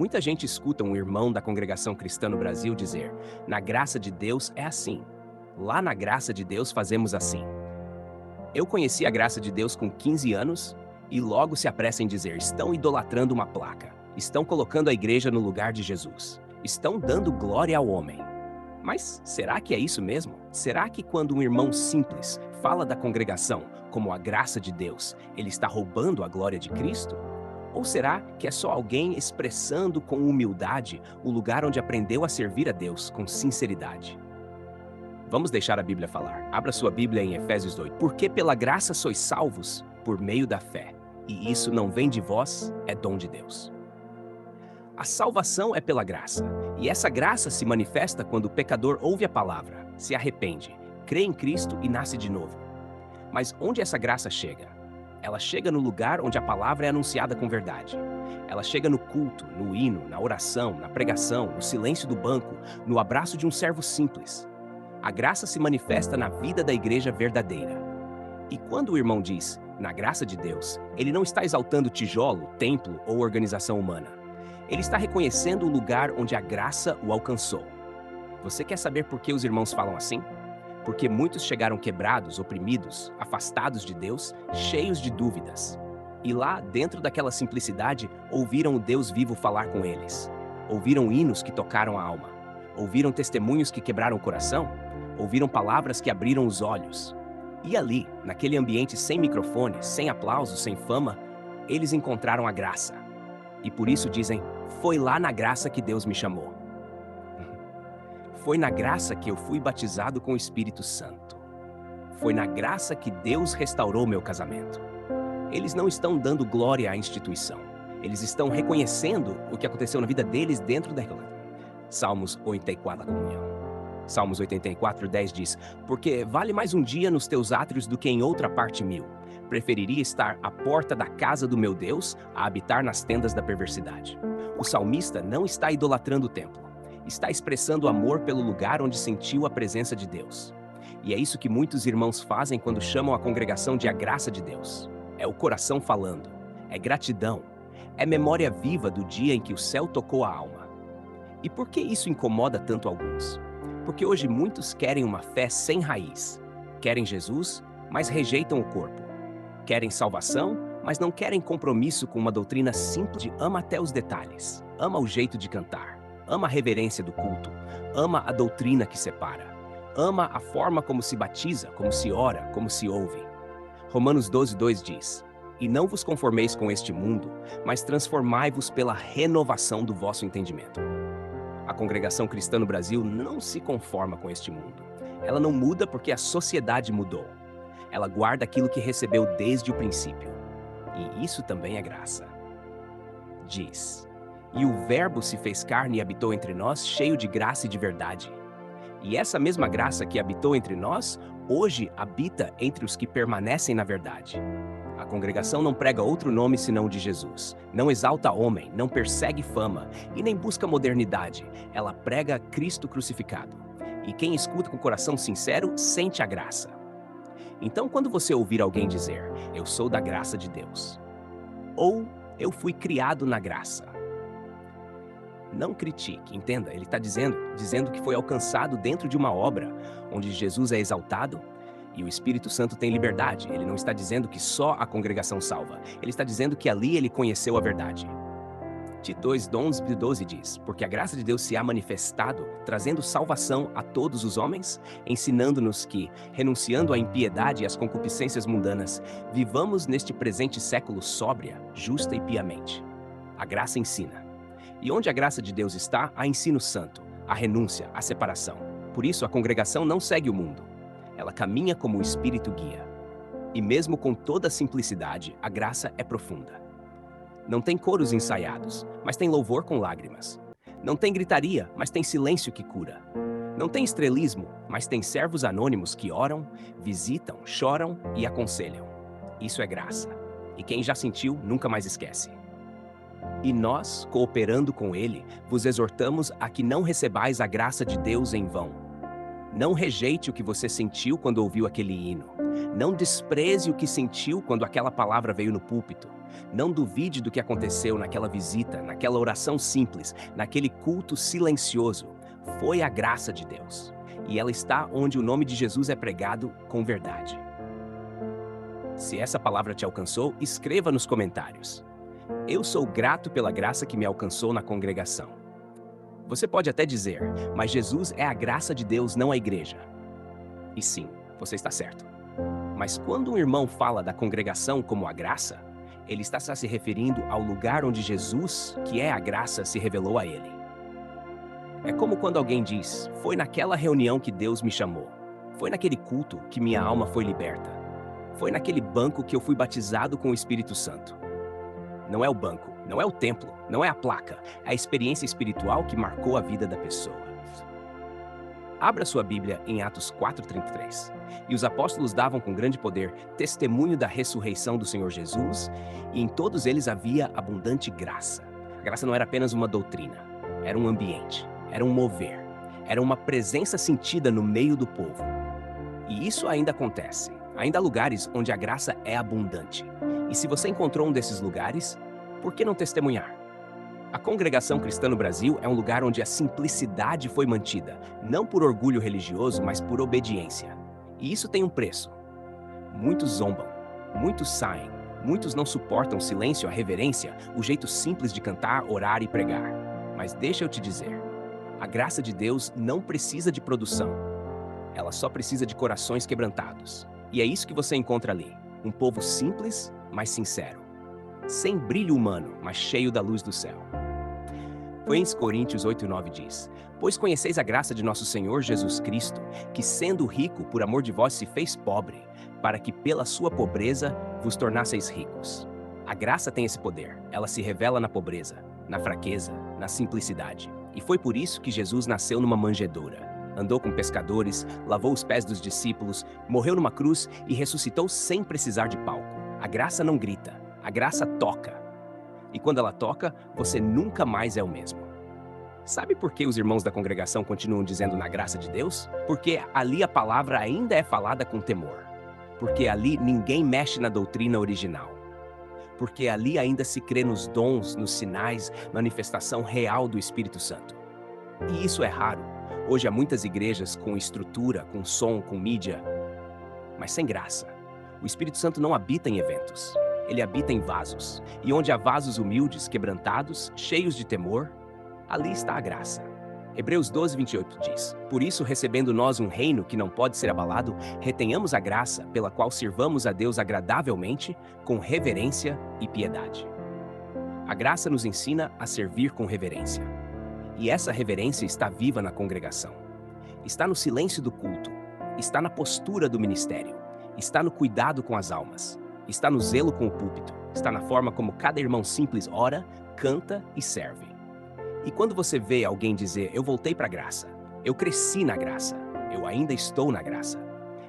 Muita gente escuta um irmão da congregação cristã no Brasil dizer: na graça de Deus é assim. Lá na graça de Deus fazemos assim. Eu conheci a graça de Deus com 15 anos e logo se apressa em dizer: estão idolatrando uma placa, estão colocando a igreja no lugar de Jesus, estão dando glória ao homem. Mas será que é isso mesmo? Será que quando um irmão simples fala da congregação como a graça de Deus, ele está roubando a glória de Cristo? Ou será que é só alguém expressando com humildade o lugar onde aprendeu a servir a Deus com sinceridade? Vamos deixar a Bíblia falar. Abra sua Bíblia em Efésios 2. Porque pela graça sois salvos por meio da fé. E isso não vem de vós, é dom de Deus. A salvação é pela graça. E essa graça se manifesta quando o pecador ouve a palavra, se arrepende, crê em Cristo e nasce de novo. Mas onde essa graça chega? Ela chega no lugar onde a palavra é anunciada com verdade. Ela chega no culto, no hino, na oração, na pregação, no silêncio do banco, no abraço de um servo simples. A graça se manifesta na vida da igreja verdadeira. E quando o irmão diz, na graça de Deus, ele não está exaltando tijolo, templo ou organização humana. Ele está reconhecendo o lugar onde a graça o alcançou. Você quer saber por que os irmãos falam assim? Porque muitos chegaram quebrados, oprimidos, afastados de Deus, cheios de dúvidas. E lá, dentro daquela simplicidade, ouviram o Deus vivo falar com eles. Ouviram hinos que tocaram a alma. Ouviram testemunhos que quebraram o coração. Ouviram palavras que abriram os olhos. E ali, naquele ambiente sem microfone, sem aplausos, sem fama, eles encontraram a graça. E por isso dizem, foi lá na graça que Deus me chamou. Foi na graça que eu fui batizado com o Espírito Santo. Foi na graça que Deus restaurou meu casamento. Eles não estão dando glória à instituição. Eles estão reconhecendo o que aconteceu na vida deles dentro da Salmos 84, a comunhão. Salmos 84:10 diz, porque vale mais um dia nos teus átrios do que em outra parte 1000. Preferiria estar à porta da casa do meu Deus a habitar nas tendas da perversidade. O salmista não está idolatrando o templo. Está expressando amor pelo lugar onde sentiu a presença de Deus. E é isso que muitos irmãos fazem quando chamam a congregação de a graça de Deus. É o coração falando, é gratidão, é memória viva do dia em que o céu tocou a alma. E por que isso incomoda tanto alguns? Porque hoje muitos querem uma fé sem raiz. Querem Jesus, mas rejeitam o corpo. Querem salvação, mas não querem compromisso com uma doutrina simples de ama até os detalhes, ama o jeito de cantar. Ama a reverência do culto, ama a doutrina que separa, ama a forma como se batiza, como se ora, como se ouve. Romanos 12:2 diz, e não vos conformeis com este mundo, mas transformai-vos pela renovação do vosso entendimento. A congregação cristã no Brasil não se conforma com este mundo. Ela não muda porque a sociedade mudou. Ela guarda aquilo que recebeu desde o princípio. E isso também é graça. Diz, e o Verbo se fez carne e habitou entre nós, cheio de graça e de verdade. E essa mesma graça que habitou entre nós, hoje habita entre os que permanecem na verdade. A congregação não prega outro nome senão o de Jesus. Não exalta homem, não persegue fama e nem busca modernidade. Ela prega Cristo crucificado. E quem escuta com coração sincero, sente a graça. Então, quando você ouvir alguém dizer, eu sou da graça de Deus, ou eu fui criado na graça, não critique, entenda, ele está dizendo que foi alcançado dentro de uma obra onde Jesus é exaltado e o Espírito Santo tem liberdade. Ele não está dizendo que só a congregação salva, ele está dizendo que ali ele conheceu a verdade. Tito 2:11-12 diz, porque a graça de Deus se há manifestado, trazendo salvação a todos os homens, ensinando-nos que, renunciando à impiedade e às concupiscências mundanas, vivamos neste presente século sóbria, justa e piamente. A graça ensina. E onde a graça de Deus está, há ensino santo, a renúncia, a separação. Por isso, a congregação não segue o mundo. Ela caminha como o Espírito guia. E mesmo com toda a simplicidade, a graça é profunda. Não tem coros ensaiados, mas tem louvor com lágrimas. Não tem gritaria, mas tem silêncio que cura. Não tem estrelismo, mas tem servos anônimos que oram, visitam, choram e aconselham. Isso é graça. E quem já sentiu, nunca mais esquece. E nós, cooperando com ele, vos exortamos a que não recebais a graça de Deus em vão. Não rejeite o que você sentiu quando ouviu aquele hino. Não despreze o que sentiu quando aquela palavra veio no púlpito. Não duvide do que aconteceu naquela visita, naquela oração simples, naquele culto silencioso. Foi a graça de Deus. E ela está onde o nome de Jesus é pregado com verdade. Se essa palavra te alcançou, escreva nos comentários. Eu sou grato pela graça que me alcançou na congregação. Você pode até dizer, mas Jesus é a graça de Deus, não a igreja. E sim, você está certo. Mas quando um irmão fala da congregação como a graça, ele está se referindo ao lugar onde Jesus, que é a graça, se revelou a ele. É como quando alguém diz, foi naquela reunião que Deus me chamou. Foi naquele culto que minha alma foi liberta. Foi naquele banco que eu fui batizado com o Espírito Santo. Não é o banco, não é o templo, não é a placa, é a experiência espiritual que marcou a vida da pessoa. Abra sua Bíblia em Atos 4:33. E os apóstolos davam com grande poder testemunho da ressurreição do Senhor Jesus, e em todos eles havia abundante graça. A graça não era apenas uma doutrina, era um ambiente, era um mover, era uma presença sentida no meio do povo. E isso ainda acontece. Ainda há lugares onde a graça é abundante. E se você encontrou um desses lugares, por que não testemunhar? A Congregação Cristã no Brasil é um lugar onde a simplicidade foi mantida, não por orgulho religioso, mas por obediência. E isso tem um preço. Muitos zombam, muitos saem, muitos não suportam o silêncio, a reverência, o jeito simples de cantar, orar e pregar. Mas deixa eu te dizer, a graça de Deus não precisa de produção. Ela só precisa de corações quebrantados. E é isso que você encontra ali. Um povo simples, mas sincero. Sem brilho humano, mas cheio da luz do céu. Foi em Coríntios 8:9 diz, pois conheceis a graça de nosso Senhor Jesus Cristo, que sendo rico, por amor de vós se fez pobre, para que pela sua pobreza vos tornasseis ricos. A graça tem esse poder, ela se revela na pobreza, na fraqueza, na simplicidade. E foi por isso que Jesus nasceu numa manjedoura. Andou com pescadores, lavou os pés dos discípulos, morreu numa cruz e ressuscitou sem precisar de palco. A graça não grita, a graça toca. E quando ela toca, você nunca mais é o mesmo. Sabe por que os irmãos da congregação continuam dizendo na graça de Deus? Porque ali a palavra ainda é falada com temor. Porque ali ninguém mexe na doutrina original. Porque ali ainda se crê nos dons, nos sinais, manifestação real do Espírito Santo. E isso é raro. Hoje há muitas igrejas com estrutura, com som, com mídia, mas sem graça. O Espírito Santo não habita em eventos, ele habita em vasos. E onde há vasos humildes, quebrantados, cheios de temor, ali está a graça. Hebreus 12:28 diz, por isso, recebendo nós um reino que não pode ser abalado, retenhamos a graça pela qual sirvamos a Deus agradavelmente, com reverência e piedade. A graça nos ensina a servir com reverência. E essa reverência está viva na congregação. Está no silêncio do culto. Está na postura do ministério. Está no cuidado com as almas. Está no zelo com o púlpito. Está na forma como cada irmão simples ora, canta e serve. E quando você vê alguém dizer, eu voltei para a graça, eu cresci na graça, eu ainda estou na graça,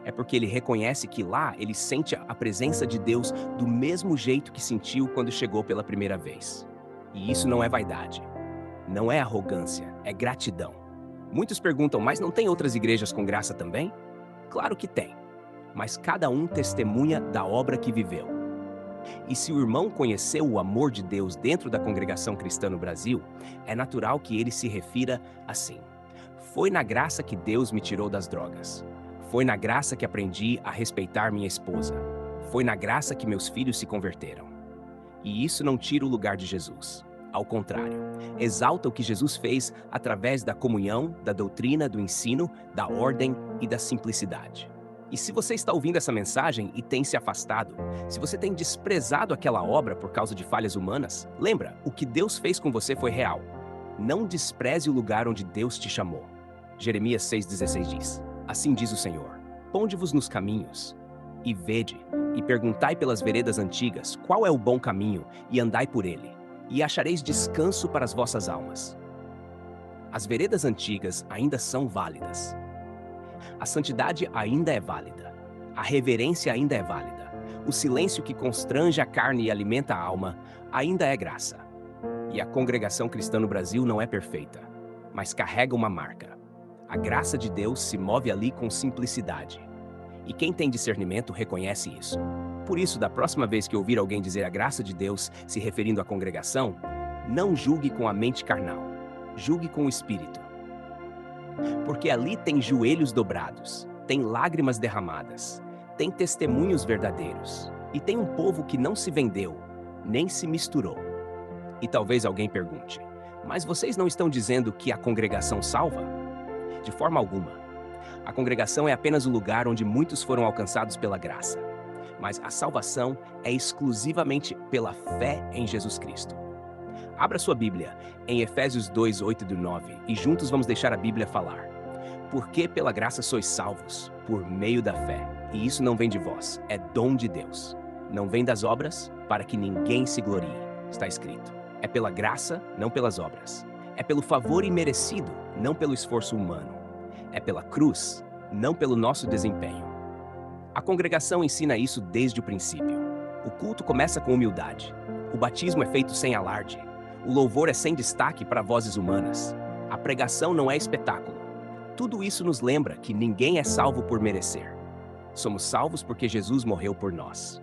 é porque ele reconhece que lá ele sente a presença de Deus do mesmo jeito que sentiu quando chegou pela primeira vez. E isso não é vaidade. Não é arrogância, é gratidão. Muitos perguntam, mas não tem outras igrejas com graça também? Claro que tem, mas cada um testemunha da obra que viveu. E se o irmão conheceu o amor de Deus dentro da congregação cristã no Brasil, é natural que ele se refira assim. Foi na graça que Deus me tirou das drogas. Foi na graça que aprendi a respeitar minha esposa. Foi na graça que meus filhos se converteram. E isso não tira o lugar de Jesus. Ao contrário, exalta o que Jesus fez através da comunhão, da doutrina, do ensino, da ordem e da simplicidade. E se você está ouvindo essa mensagem e tem se afastado, se você tem desprezado aquela obra por causa de falhas humanas, lembra, o que Deus fez com você foi real. Não despreze o lugar onde Deus te chamou. Jeremias 6,16 diz, assim diz o Senhor, ponde-vos nos caminhos, e vede, e perguntai pelas veredas antigas, qual é o bom caminho, e andai por ele, e achareis descanso para as vossas almas. As veredas antigas ainda são válidas. A santidade ainda é válida. A reverência ainda é válida. O silêncio que constrange a carne e alimenta a alma ainda é graça. E a congregação cristã no Brasil não é perfeita, mas carrega uma marca. A graça de Deus se move ali com simplicidade. E quem tem discernimento reconhece isso. Por isso, da próxima vez que ouvir alguém dizer a graça de Deus se referindo à congregação, não julgue com a mente carnal, julgue com o espírito. Porque ali tem joelhos dobrados, tem lágrimas derramadas, tem testemunhos verdadeiros, e tem um povo que não se vendeu, nem se misturou. E talvez alguém pergunte, mas vocês não estão dizendo que a congregação salva? De forma alguma. A congregação é apenas o lugar onde muitos foram alcançados pela graça. Mas a salvação é exclusivamente pela fé em Jesus Cristo. Abra sua Bíblia em Efésios 2, 8 e 9 e juntos vamos deixar a Bíblia falar. Porque pela graça sois salvos, por meio da fé. E isso não vem de vós, é dom de Deus. Não vem das obras, para que ninguém se glorie. Está escrito. É pela graça, não pelas obras. É pelo favor imerecido, não pelo esforço humano. É pela cruz, não pelo nosso desempenho. A congregação ensina isso desde o princípio. O culto começa com humildade. O batismo é feito sem alarde. O louvor é sem destaque para vozes humanas. A pregação não é espetáculo. Tudo isso nos lembra que ninguém é salvo por merecer. Somos salvos porque Jesus morreu por nós.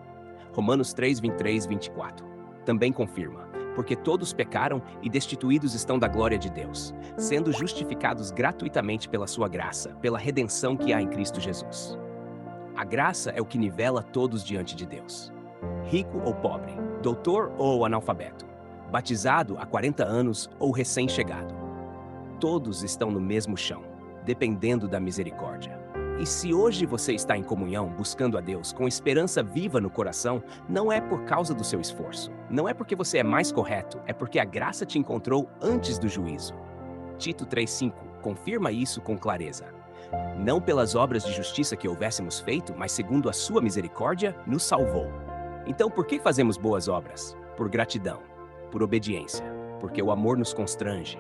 Romanos 3, 23 e 24. Também confirma, porque todos pecaram e destituídos estão da glória de Deus, sendo justificados gratuitamente pela sua graça, pela redenção que há em Cristo Jesus. A graça é o que nivela todos diante de Deus. Rico ou pobre, doutor ou analfabeto, batizado há 40 anos ou recém-chegado. Todos estão no mesmo chão, dependendo da misericórdia. E se hoje você está em comunhão, buscando a Deus, com esperança viva no coração, não é por causa do seu esforço. Não é porque você é mais correto, é porque a graça te encontrou antes do juízo. Tito 3,5 confirma isso com clareza. Não pelas obras de justiça que houvéssemos feito, mas segundo a sua misericórdia, nos salvou. Então por que fazemos boas obras? Por gratidão, por obediência, porque o amor nos constrange.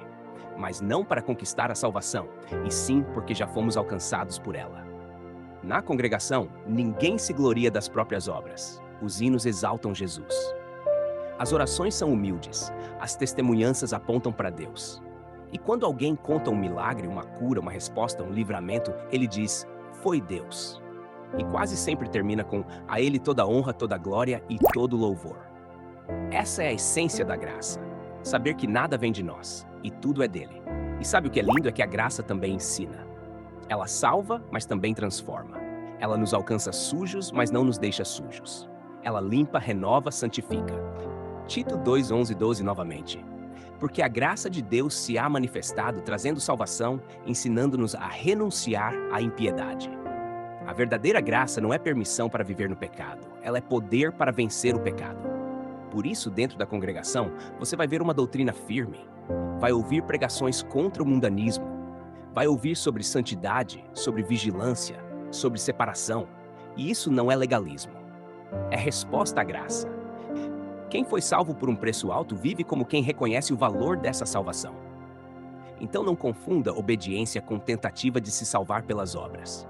Mas não para conquistar a salvação, e sim porque já fomos alcançados por ela. Na congregação, ninguém se gloria das próprias obras. Os hinos exaltam Jesus. As orações são humildes, as testemunhanças apontam para Deus. E quando alguém conta um milagre, uma cura, uma resposta, um livramento, ele diz, foi Deus. E quase sempre termina com, a Ele toda honra, toda glória e todo louvor. Essa é a essência da graça. Saber que nada vem de nós, e tudo é dele. E sabe o que é lindo? É que a graça também ensina. Ela salva, mas também transforma. Ela nos alcança sujos, mas não nos deixa sujos. Ela limpa, renova, santifica. Tito 2, 11 e 12 novamente. Porque a graça de Deus se há manifestado, trazendo salvação, ensinando-nos a renunciar à impiedade. A verdadeira graça não é permissão para viver no pecado, ela é poder para vencer o pecado. Por isso, dentro da congregação, você vai ver uma doutrina firme. Vai ouvir pregações contra o mundanismo. Vai ouvir sobre santidade, sobre vigilância, sobre separação. E isso não é legalismo. É resposta à graça. Quem foi salvo por um preço alto vive como quem reconhece o valor dessa salvação. Então não confunda obediência com tentativa de se salvar pelas obras.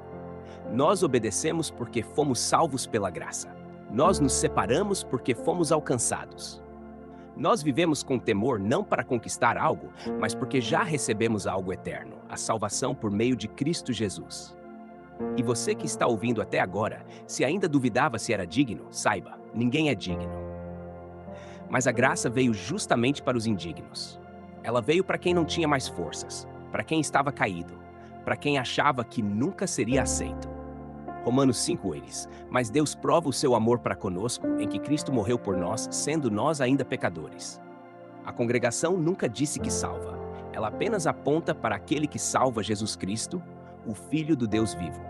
Nós obedecemos porque fomos salvos pela graça. Nós nos separamos porque fomos alcançados. Nós vivemos com temor não para conquistar algo, mas porque já recebemos algo eterno, a salvação por meio de Cristo Jesus. E você que está ouvindo até agora, se ainda duvidava se era digno, saiba, ninguém é digno. Mas a graça veio justamente para os indignos. Ela veio para quem não tinha mais forças, para quem estava caído, para quem achava que nunca seria aceito. Romanos 5 eles, mas Deus prova o seu amor para conosco em que Cristo morreu por nós, sendo nós ainda pecadores. A congregação nunca disse que salva, ela apenas aponta para aquele que salva Jesus Cristo, o Filho do Deus vivo.